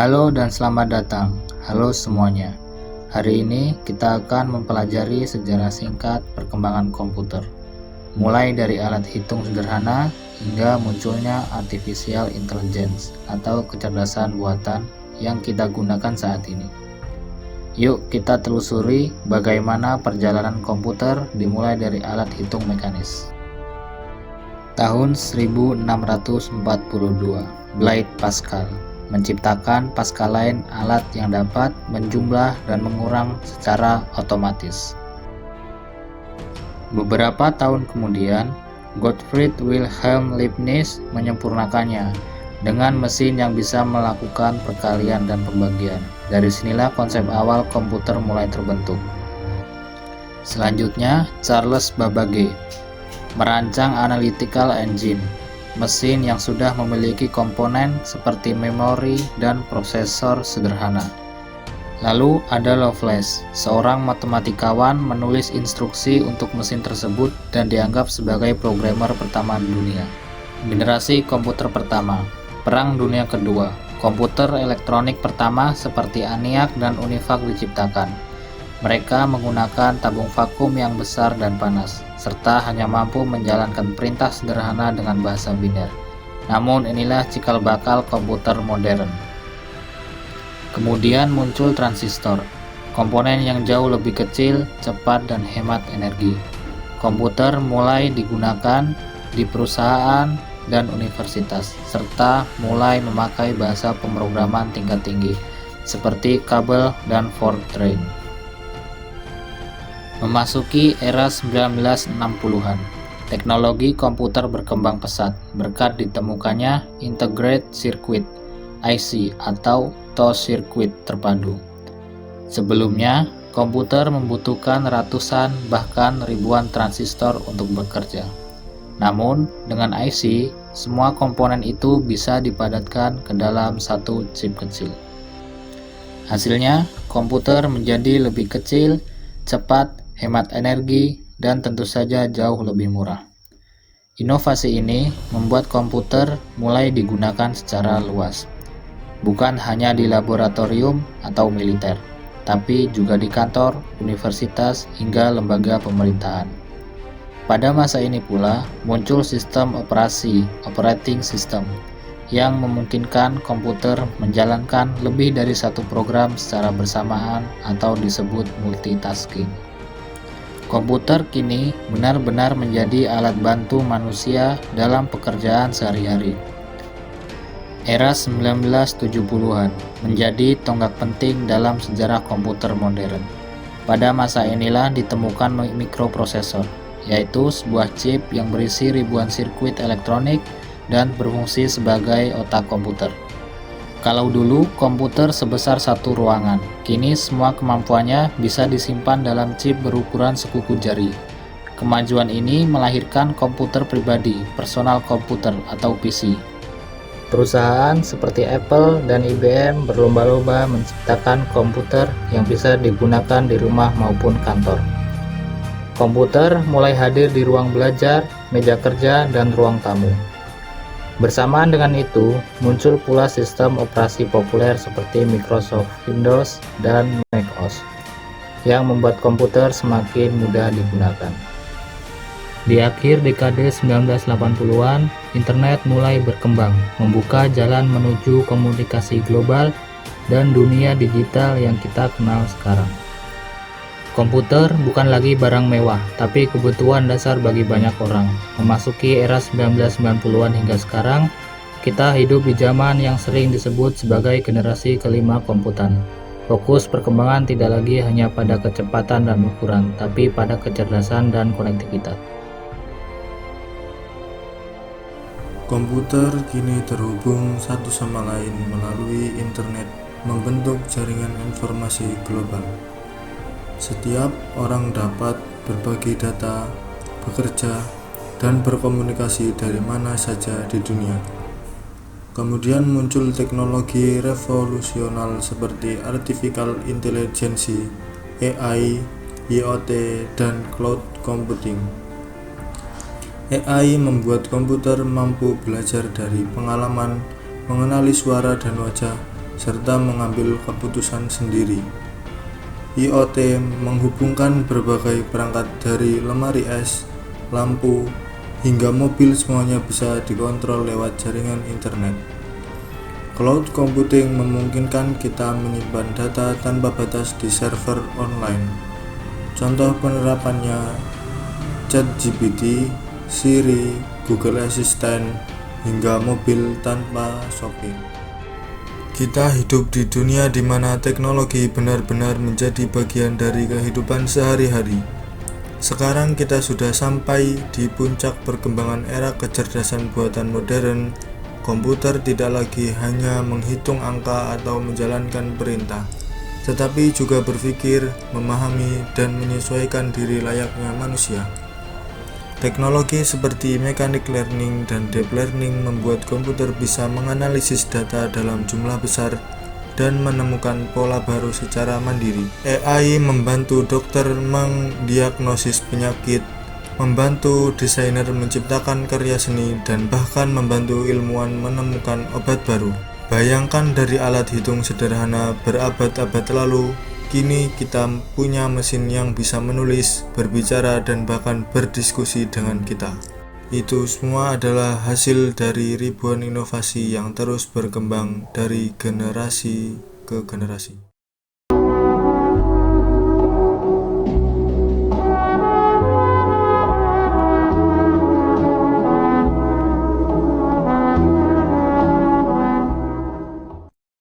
Halo dan selamat datang. Halo semuanya. Hari ini kita akan mempelajari sejarah singkat perkembangan komputer. Mulai dari alat hitung sederhana hingga munculnya artificial intelligence atau kecerdasan buatan yang kita gunakan saat ini. Yuk kita telusuri bagaimana perjalanan komputer dimulai dari alat hitung mekanis. Tahun 1642, Blaise Pascal menciptakan Pascaline, alat yang dapat menjumlah dan mengurang secara otomatis. Beberapa tahun kemudian, Gottfried Wilhelm Leibniz menyempurnakannya dengan mesin yang bisa melakukan perkalian dan pembagian. Dari sinilah konsep awal komputer mulai terbentuk. Selanjutnya, Charles Babbage merancang analytical engine, mesin yang sudah memiliki komponen seperti memori dan prosesor sederhana. Lalu ada Lovelace, seorang matematikawan menulis instruksi untuk mesin tersebut dan dianggap sebagai programmer pertama di dunia. Generasi komputer pertama, Perang Dunia Kedua, komputer elektronik pertama seperti ENIAC dan UNIVAC diciptakan. Mereka menggunakan tabung vakum yang besar dan panas, serta hanya mampu menjalankan perintah sederhana dengan bahasa biner. Namun inilah cikal bakal komputer modern. Kemudian muncul transistor, komponen yang jauh lebih kecil, cepat, dan hemat energi. Komputer mulai digunakan di perusahaan dan universitas, serta mulai memakai bahasa pemrograman tingkat tinggi, seperti COBOL dan Fortran. Memasuki era 1960-an, teknologi komputer berkembang pesat berkat ditemukannya Integrated Circuit (IC) atau sirkuit terpadu. Sebelumnya, komputer membutuhkan ratusan bahkan ribuan transistor untuk bekerja. Namun, dengan IC, semua komponen itu bisa dipadatkan ke dalam satu chip kecil. Hasilnya, komputer menjadi lebih kecil, cepat, hemat energi, dan tentu saja jauh lebih murah. Inovasi ini membuat komputer mulai digunakan secara luas, bukan hanya di laboratorium atau militer, tapi juga di kantor, universitas, hingga lembaga pemerintahan. Pada masa ini pula muncul sistem operasi (operating system) yang memungkinkan komputer menjalankan lebih dari satu program secara bersamaan atau disebut multitasking. Komputer kini benar-benar menjadi alat bantu manusia dalam pekerjaan sehari-hari. Era 1970-an menjadi tonggak penting dalam sejarah komputer modern. Pada masa inilah ditemukan mikroprosesor, yaitu sebuah chip yang berisi ribuan sirkuit elektronik dan berfungsi sebagai otak komputer. Kalau dulu komputer sebesar satu ruangan, kini semua kemampuannya bisa disimpan dalam chip berukuran sekuku jari. Kemajuan ini melahirkan komputer pribadi, personal komputer atau PC. Perusahaan seperti Apple dan IBM berlomba-lomba menciptakan komputer yang bisa digunakan di rumah maupun kantor. Komputer mulai hadir di ruang belajar, meja kerja, dan ruang tamu. Bersamaan dengan itu, muncul pula sistem operasi populer seperti Microsoft Windows dan macOS, yang membuat komputer semakin mudah digunakan. Di akhir dekade 1980-an, internet mulai berkembang, membuka jalan menuju komunikasi global dan dunia digital yang kita kenal sekarang. Komputer bukan lagi barang mewah, tapi kebutuhan dasar bagi banyak orang. Memasuki era 1990-an hingga sekarang, kita hidup di zaman yang sering disebut sebagai generasi kelima komputer. Fokus perkembangan tidak lagi hanya pada kecepatan dan ukuran, tapi pada kecerdasan dan konektivitas. Komputer kini terhubung satu sama lain melalui internet, membentuk jaringan informasi global. Setiap orang dapat berbagi data, bekerja, dan berkomunikasi dari mana saja di dunia. Kemudian muncul teknologi revolusional seperti Artificial Intelligence, AI, IoT, dan Cloud Computing. AI membuat komputer mampu belajar dari pengalaman, mengenali suara dan wajah, serta mengambil keputusan sendiri. IoT menghubungkan berbagai perangkat dari lemari es, lampu, hingga mobil, semuanya bisa dikontrol lewat jaringan internet. Cloud computing memungkinkan kita menyimpan data tanpa batas di server online. Contoh penerapannya ChatGPT, Siri, Google Assistant, hingga mobil tanpa sopir. Kita hidup di dunia di mana teknologi benar-benar menjadi bagian dari kehidupan sehari-hari. Sekarang kita sudah sampai di puncak perkembangan era kecerdasan buatan modern. Komputer tidak lagi hanya menghitung angka atau menjalankan perintah, tetapi juga berpikir, memahami, dan menyesuaikan diri layaknya manusia. Teknologi seperti mechanic learning dan deep learning membuat komputer bisa menganalisis data dalam jumlah besar dan menemukan pola baru secara mandiri. AI membantu dokter mendiagnosis penyakit, membantu desainer menciptakan karya seni, dan bahkan membantu ilmuwan menemukan obat baru. Bayangkan dari alat hitung sederhana berabad-abad lalu, kini kita punya mesin yang bisa menulis, berbicara, dan bahkan berdiskusi dengan kita. Itu semua adalah hasil dari ribuan inovasi yang terus berkembang dari generasi ke generasi.